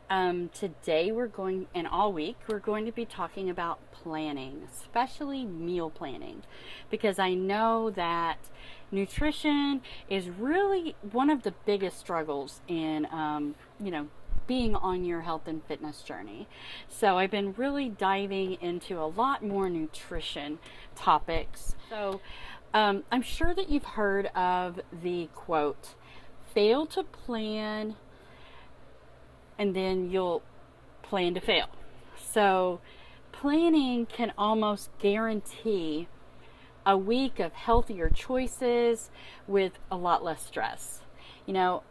Today and all week, we're going to be talking about planning, especially meal planning, because I know that nutrition is really one of the biggest struggles in, being on your health and fitness journey. So I've been really diving into a lot more nutrition topics. So I'm sure that you've heard of the quote, fail to plan and then you'll plan to fail. So planning can almost guarantee a week of healthier choices with a lot less stress. You know,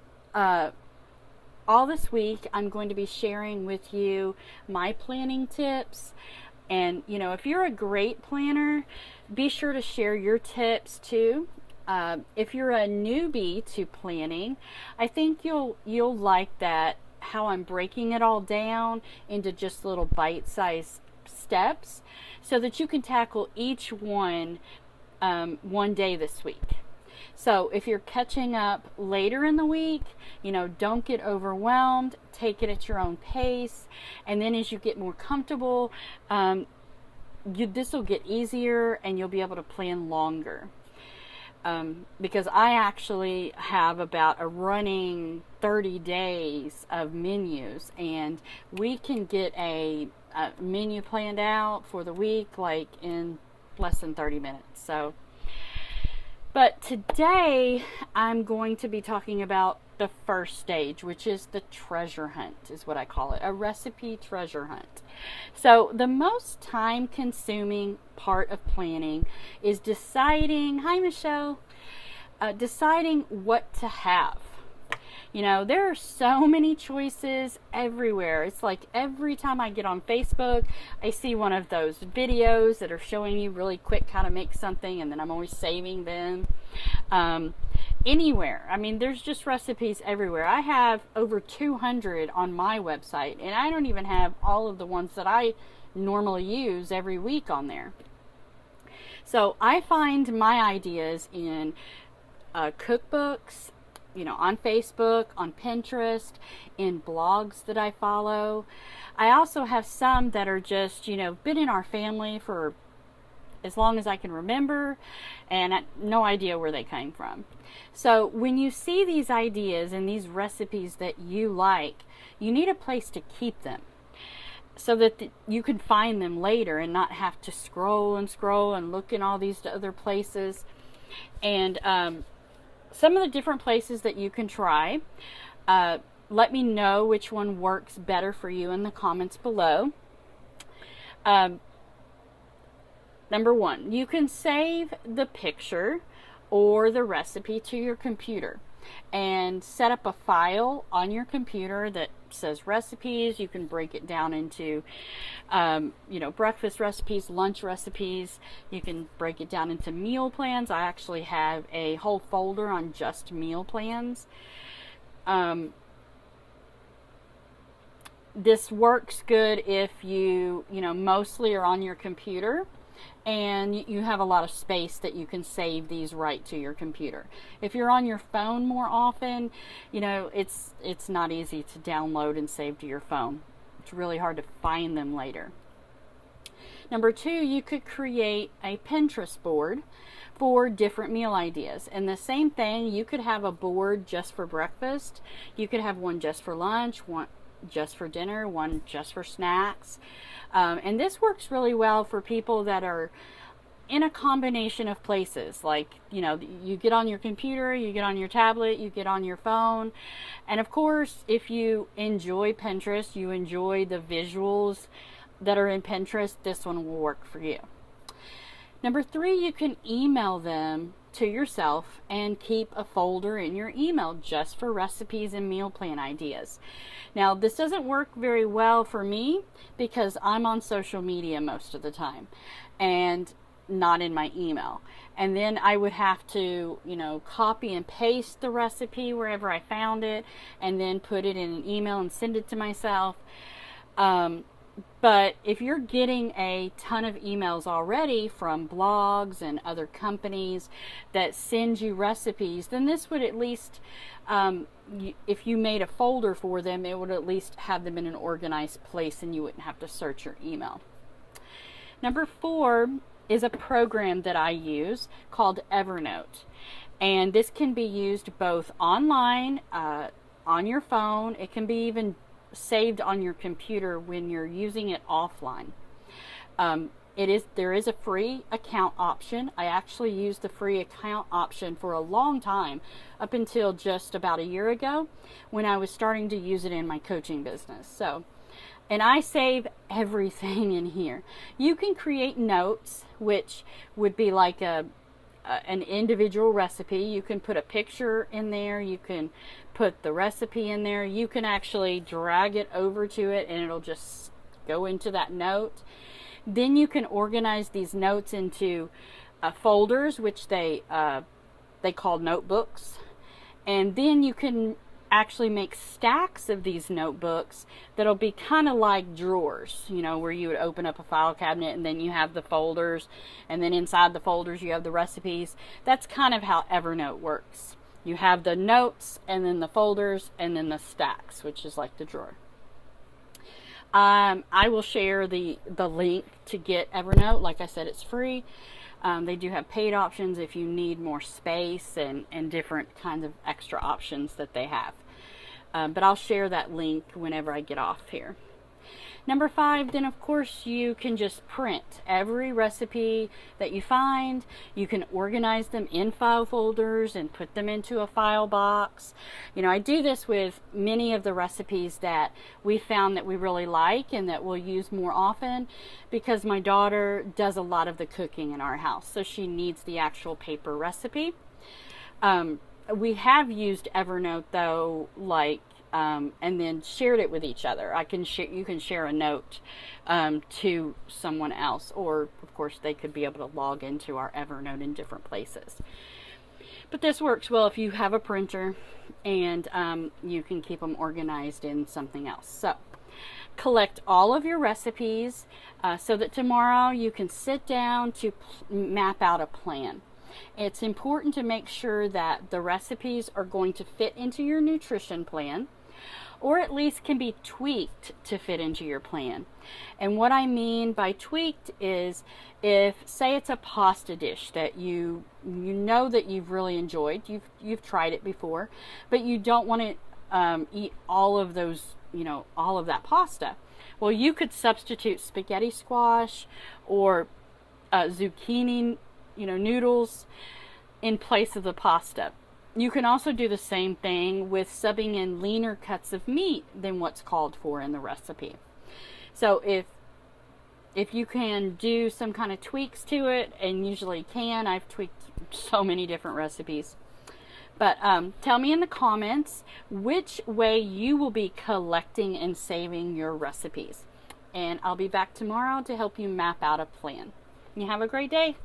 all this week I'm going to be sharing with you my planning tips. And, if you're a great planner, be sure to share your tips too. If you're a newbie to planning, I think you'll like that, how I'm breaking it all down into just little bite-sized steps so that you can tackle each one day this week. So if you're catching up later in the week, don't get overwhelmed. Take it at your own pace. And then as you get more comfortable, this will get easier and you'll be able to plan longer. Because I actually have about a running 30 days of menus, and we can get a menu planned out for the week like in less than 30 minutes. But today I'm going to be talking about the first stage, which is the treasure hunt, is what I call it, a recipe treasure hunt. So the most time consuming part of planning is deciding, hi Michelle, deciding what to have. There are so many choices everywhere. It's like every time I get on Facebook, I see one of those videos that are showing you really quick how to make something, and then I'm always saving them. Anywhere. There's just recipes everywhere. I have over 200 on my website, and I don't even have all of the ones that I normally use every week on there. So I find my ideas in cookbooks, on Facebook, on Pinterest, in blogs that I follow. I also have some that are just, been in our family for as long as I can remember, and no idea where they came from. So when you see these ideas and these recipes that you like, you need a place to keep them so that you can find them later and not have to scroll and look in all these other places. And some of the different places that you can try, let me know which one works better for you in the comments below. Number one, you can save the picture or the recipe to your computer and set up a file on your computer that says recipes. You can break it down into, breakfast recipes, lunch recipes. You can break it down into meal plans. I actually have a whole folder on just meal plans. This works good if you mostly are on your computer and you have a lot of space that you can save these right to your computer. If you're on your phone more often, it's not easy to download and save to your phone. It's really hard to find them later. Number two, you could create a Pinterest board for different meal ideas. And the same thing, you could have a board just for breakfast. You could have one just for lunch, one just for dinner, one just for snacks. And this works really well for people that are in a combination of places. Like, you get on your computer, you get on your tablet, you get on your phone. And of course, if you enjoy Pinterest, you enjoy the visuals that are in Pinterest, this one will work for you. Number three, you can email them to yourself and keep a folder in your email just for recipes and meal plan ideas. Now, this doesn't work very well for me because I'm on social media most of the time and not in my email. And then I would have to, copy and paste the recipe wherever I found it and then put it in an email and send it to myself. But if you're getting a ton of emails already from blogs and other companies that send you recipes, then this would at least, if you made a folder for them, it would at least have them in an organized place and you wouldn't have to search your email. Number 4 is a program that I use called Evernote. And this can be used both online, on your phone. It can be even saved on your computer when you're using it offline. There is a free account option. I actually used the free account option for a long time, up until just about a year ago when I was starting to use it in my coaching business. And I save everything in here. You can create notes, which would be like an individual recipe. You can put a picture in there. You can put the recipe in there. You can actually drag it over to it and it'll just go into that note. Then you can organize these notes into folders, which they call notebooks. And then you can actually make stacks of these notebooks that'll be kind of like drawers, where you would open up a file cabinet and then you have the folders, and then inside the folders you have the recipes. That's kind of how Evernote works. You have the notes and then the folders and then the stacks, which is like the drawer. I will share the link to get Evernote. Like I said, it's free. They do have paid options if you need more space and different kinds of extra options that they have. But I'll share that link whenever I get off here. Number 5, then of course you can just print every recipe that you find. You can organize them in file folders and put them into a file box. I do this with many of the recipes that we found that we really like and that we'll use more often, because my daughter does a lot of the cooking in our house, so she needs the actual paper recipe. We have used Evernote though, and then shared it with each other. You can share a note to someone else, or of course they could be able to log into our Evernote in different places. But this works well if you have a printer and you can keep them organized in something else. So collect all of your recipes so that tomorrow you can sit down to map out a plan. It's important to make sure that the recipes are going to fit into your nutrition plan, or at least can be tweaked to fit into your plan. And what I mean by tweaked is, if say it's a pasta dish that you know that you've really enjoyed, you've tried it before, but you don't want to eat all of those, all of that pasta. Well, you could substitute spaghetti squash or zucchini noodles in place of the pasta. You can also do the same thing with subbing in leaner cuts of meat than what's called for in the recipe. So if you can do some kind of tweaks to it, and usually can, I've tweaked so many different recipes. But tell me in the comments which way you will be collecting and saving your recipes. And I'll be back tomorrow to help you map out a plan. You have a great day.